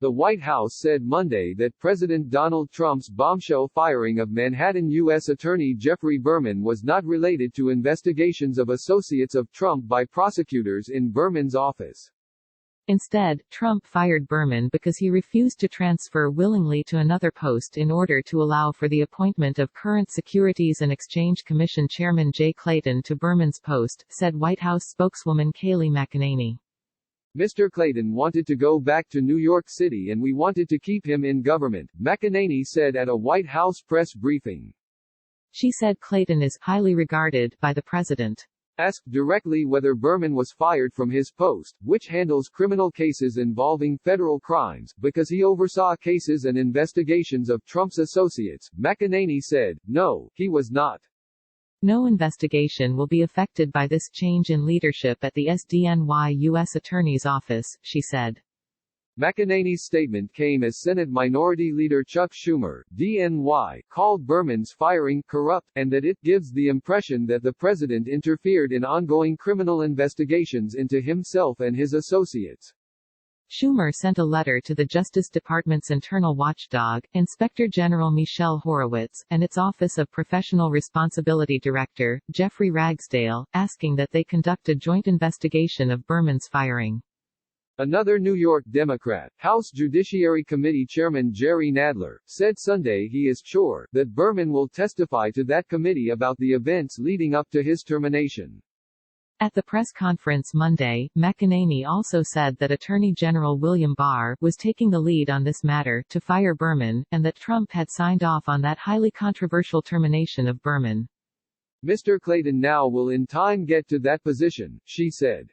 The White House said Monday that President Donald Trump's bombshell firing of Manhattan U.S. Attorney Geoffrey Berman was not related to investigations of associates of Trump by prosecutors in Berman's office. Instead, Trump fired Berman because he refused to transfer willingly to another post in order to allow for the appointment of current Securities and Exchange Commission Chairman Jay Clayton to Berman's post, said White House spokeswoman Kayleigh McEnany. Mr. Clayton wanted to go back to New York City and we wanted to keep him in government, McEnany said at a White House press briefing. She said Clayton is highly regarded by the president. Asked directly whether Berman was fired from his post, which handles criminal cases involving federal crimes, because he oversaw cases and investigations of Trump's associates, McEnany said, no, he was not. No investigation will be affected by this change in leadership at the SDNY U.S. Attorney's Office, she said. McEnany's statement came as Senate Minority Leader Chuck Schumer, DNY, called Berman's firing corrupt, and that it gives the impression that the president interfered in ongoing criminal investigations into himself and his associates. Schumer sent a letter to the Justice Department's internal watchdog, Inspector General Michelle Horowitz, and its Office of Professional Responsibility Director, Jeffrey Ragsdale, asking that they conduct a joint investigation of Berman's firing. Another New York Democrat, House Judiciary Committee Chairman Jerry Nadler, said Sunday he is sure that Berman will testify to that committee about the events leading up to his termination. At the press conference Monday, McEnany also said that Attorney General William Barr was taking the lead on this matter to fire Berman, and that Trump had signed off on that highly controversial termination of Berman. Mr. Clayton now will in time get to that position, she said.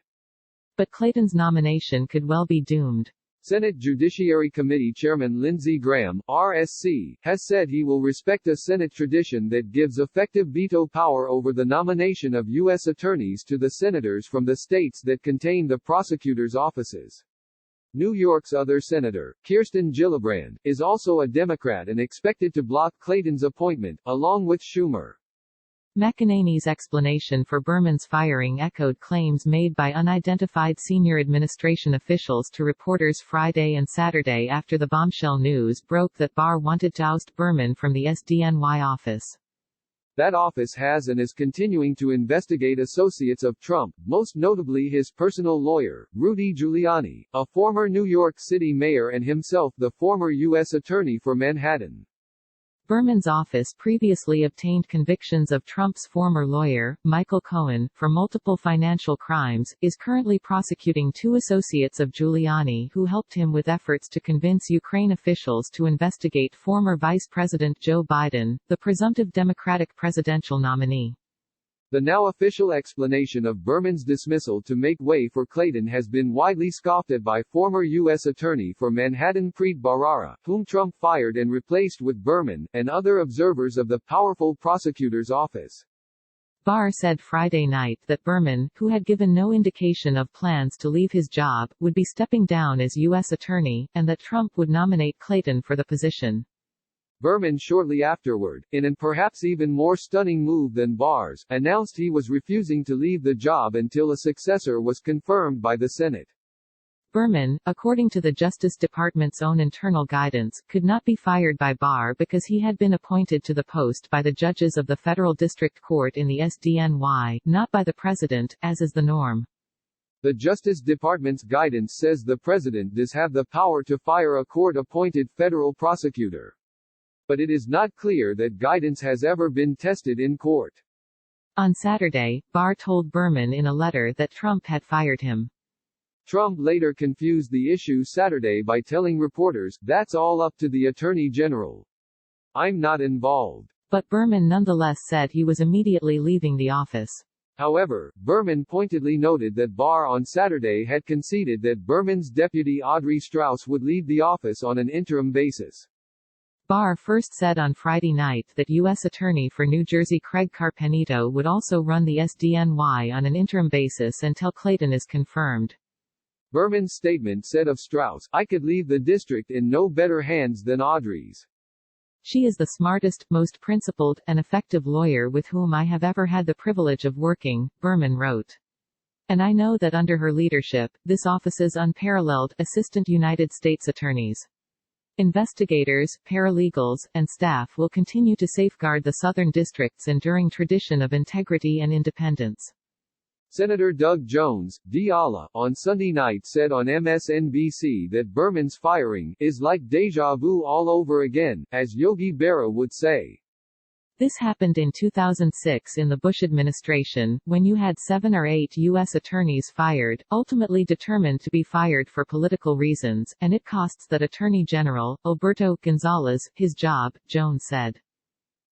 But Clayton's nomination could well be doomed. Senate Judiciary Committee Chairman Lindsey Graham, RSC, has said he will respect a Senate tradition that gives effective veto power over the nomination of U.S. attorneys to the senators from the states that contain the prosecutors' offices. New York's other senator, Kirsten Gillibrand, is also a Democrat and expected to block Clayton's appointment, along with Schumer. McEnany's explanation for Berman's firing echoed claims made by unidentified senior administration officials to reporters Friday and Saturday after the bombshell news broke that Barr wanted to oust Berman from the SDNY office. That office has and is continuing to investigate associates of Trump, most notably his personal lawyer, Rudy Giuliani, a former New York City mayor and himself the former U.S. Attorney for Manhattan. Berman's office previously obtained convictions of Trump's former lawyer, Michael Cohen, for multiple financial crimes, is currently prosecuting two associates of Giuliani who helped him with efforts to convince Ukraine officials to investigate former Vice President Joe Biden, the presumptive Democratic presidential nominee. The now official explanation of Berman's dismissal to make way for Clayton has been widely scoffed at by former U.S. Attorney for Manhattan Preet Bharara, whom Trump fired and replaced with Berman, and other observers of the powerful prosecutor's office. Barr said Friday night that Berman, who had given no indication of plans to leave his job, would be stepping down as U.S. Attorney, and that Trump would nominate Clayton for the position. Berman shortly afterward, in an perhaps even more stunning move than Barr's, announced he was refusing to leave the job until a successor was confirmed by the Senate. Berman, according to the Justice Department's own internal guidance, could not be fired by Barr because he had been appointed to the post by the judges of the Federal District Court in the SDNY, not by the President, as is the norm. The Justice Department's guidance says the President does have the power to fire a court-appointed federal prosecutor. But it is not clear that guidance has ever been tested in court. On Saturday, Barr told Berman in a letter that Trump had fired him. Trump later confused the issue Saturday by telling reporters, "That's all up to the Attorney General. I'm not involved." But Berman nonetheless said he was immediately leaving the office. However, Berman pointedly noted that Barr on Saturday had conceded that Berman's deputy Audrey Strauss would leave the office on an interim basis. Barr first said on Friday night that U.S. Attorney for New Jersey Craig Carpenito would also run the SDNY on an interim basis until Clayton is confirmed. Berman's statement said of Strauss, "I could leave the district in no better hands than Audrey's. She is the smartest, most principled, and effective lawyer with whom I have ever had the privilege of working," Berman wrote. And I know that under her leadership, this office's unparalleled Assistant United States Attorneys, investigators, paralegals, and staff will continue to safeguard the Southern District's enduring tradition of integrity and independence. Senator Doug Jones, d'Alla, on Sunday night said on MSNBC that Berman's firing is like deja vu all over again, as Yogi Berra would say. This happened in 2006 in the Bush administration, when you had 7 or 8 U.S. attorneys fired, ultimately determined to be fired for political reasons, and it costs that Attorney General, Alberto Gonzales, his job, Jones said.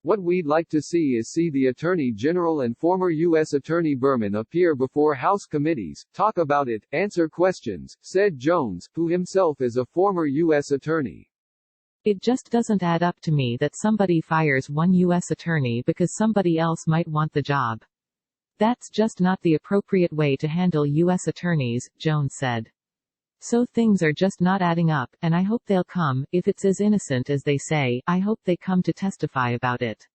What we'd like to see is the Attorney General and former U.S. Attorney Berman appear before House committees, talk about it, answer questions, said Jones, who himself is a former U.S. attorney. It just doesn't add up to me that somebody fires one U.S. attorney because somebody else might want the job. That's just not the appropriate way to handle U.S. attorneys, Jones said. So things are just not adding up, and I hope they'll come, if it's as innocent as they say, I hope they come to testify about it.